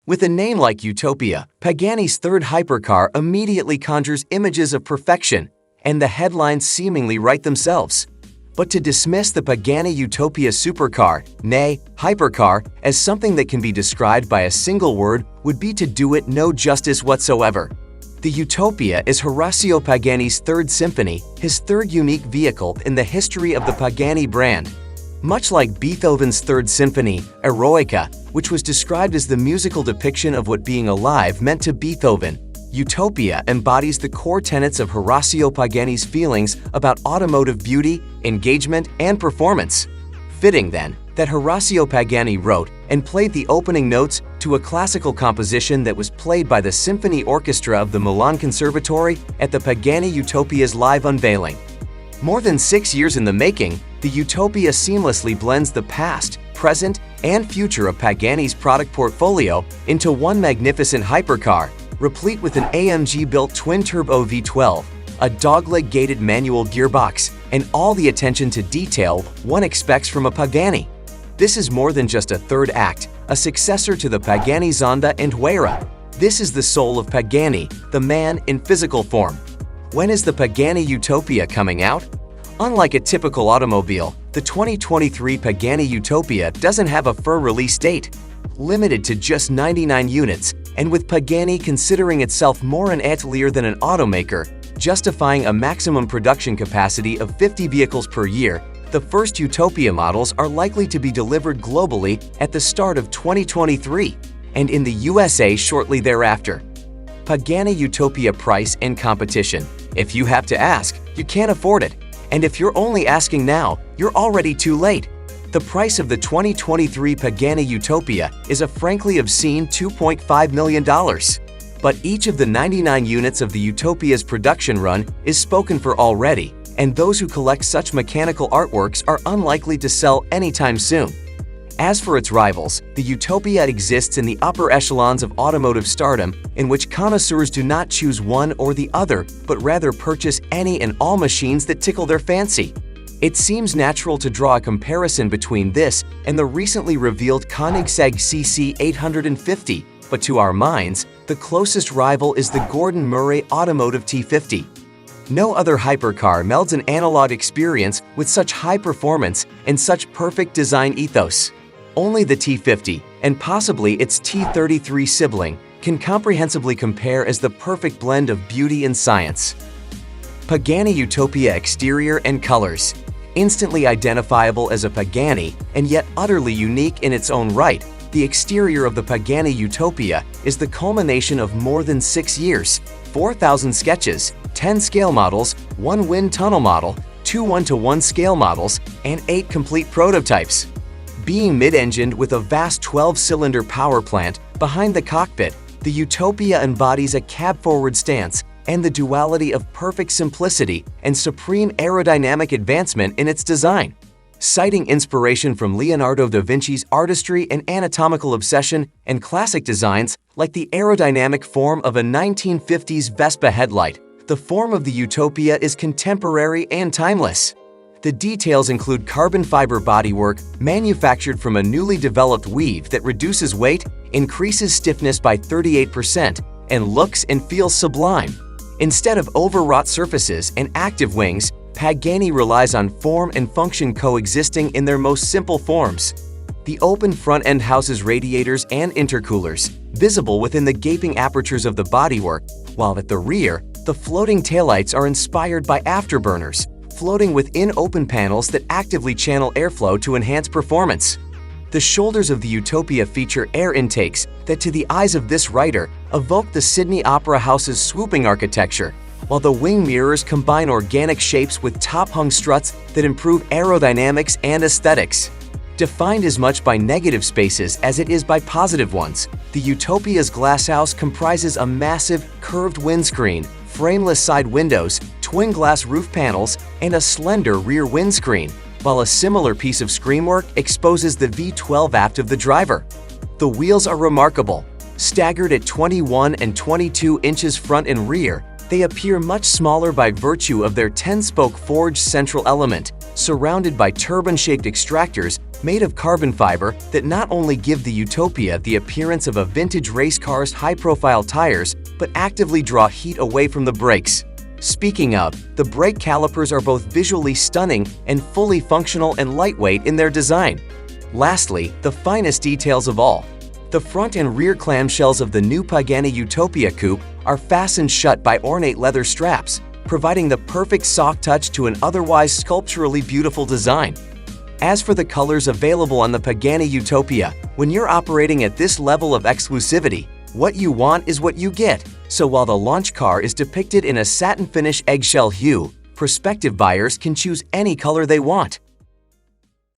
With a name like Utopia, Pagani's third hypercar immediately conjures images of perfection, and the headlines seemingly write themselves. But to dismiss the Pagani Utopia supercar, nay, hypercar, as something that can be described by a single word would be to do it no justice whatsoever. The Utopia is Horacio Pagani's third symphony, his third unique vehicle in the history of the Pagani brand. Much like Beethoven's third symphony, Eroica, which was described as the musical depiction of what being alive meant to Beethoven, Utopia embodies the core tenets of Horacio Pagani's feelings about automotive beauty, engagement, and performance. Fitting, then, that Horacio Pagani wrote and played the opening notes to a classical composition that was played by the Symphony Orchestra of the Milan Conservatory at the Pagani Utopia's live unveiling. More than 6 years in the making, the Utopia seamlessly blends the past, present, and future of Pagani's product portfolio into one magnificent hypercar, replete with an AMG-built twin-turbo V12, a dogleg-gated manual gearbox, and all the attention to detail one expects from a Pagani. This is more than just a third act, a successor to the Pagani Zonda and Huayra. This is the soul of Pagani, the man in physical form. When is the Pagani Utopia coming out? Unlike a typical automobile, the 2023 Pagani Utopia doesn't have a firm release date. Limited to just 99 units, and with Pagani considering itself more an atelier than an automaker, justifying a maximum production capacity of 50 vehicles per year, the first Utopia models are likely to be delivered globally at the start of 2023, and in the USA shortly thereafter. Pagani Utopia price and competition. If you have to ask, you can't afford it. And if you're only asking now, you're already too late. The price of the 2023 Pagani Utopia is a frankly obscene $2.5 million. But each of the 99 units of the Utopia's production run is spoken for already, and those who collect such mechanical artworks are unlikely to sell anytime soon. As for its rivals, the Utopia exists in the upper echelons of automotive stardom, in which connoisseurs do not choose one or the other, but rather purchase any and all machines that tickle their fancy. It seems natural to draw a comparison between this and the recently revealed Koenigsegg CC 850, but to our minds, the closest rival is the Gordon Murray Automotive T50. No other hypercar melds an analog experience with such high performance and such perfect design ethos. Only the T50, and possibly its T33 sibling, can comprehensively compare as the perfect blend of beauty and science. Pagani Utopia exterior and colors. Instantly identifiable as a Pagani, and yet utterly unique in its own right, the exterior of the Pagani Utopia is the culmination of more than 6 years, 4,000 sketches, 10 scale models, 1 wind tunnel model, 2 1-to-1 scale models, and 8 complete prototypes. Being mid-engined with a vast 12-cylinder power plant behind the cockpit, the Utopia embodies a cab-forward stance and the duality of perfect simplicity and supreme aerodynamic advancement in its design. Citing inspiration from Leonardo da Vinci's artistry and anatomical obsession and classic designs like the aerodynamic form of a 1950s Vespa headlight, the form of the Utopia is contemporary and timeless. The details include carbon fiber bodywork manufactured from a newly developed weave that reduces weight, increases stiffness by 38%, and looks and feels sublime. Instead of overwrought surfaces and active wings, Pagani relies on form and function coexisting in their most simple forms. The open front end houses radiators and intercoolers, visible within the gaping apertures of the bodywork, while at the rear, the floating taillights are inspired by afterburners, floating within open panels that actively channel airflow to enhance performance. The shoulders of the Utopia feature air intakes that, to the eyes of this writer, evoke the Sydney Opera House's swooping architecture, while the wing mirrors combine organic shapes with top-hung struts that improve aerodynamics and aesthetics. Defined as much by negative spaces as it is by positive ones, the Utopia's glasshouse comprises a massive, curved windscreen, frameless side windows, twin glass roof panels, and a slender rear windscreen, while a similar piece of screenwork exposes the V12 aft of the driver. The wheels are remarkable. Staggered at 21 and 22 inches front and rear, they appear much smaller by virtue of their 10-spoke forged central element, surrounded by turban-shaped extractors made of carbon fiber that not only give the Utopia the appearance of a vintage race car's high-profile tires, but actively draw heat away from the brakes. Speaking of, the brake calipers are both visually stunning and fully functional and lightweight in their design. Lastly, the finest details of all. The front and rear clamshells of the new Pagani Utopia coupe are fastened shut by ornate leather straps, providing the perfect soft touch to an otherwise sculpturally beautiful design. As for the colors available on the Pagani Utopia, when you're operating at this level of exclusivity, what you want is what you get. So while the launch car is depicted in a satin finish eggshell hue, prospective buyers can choose any color they want.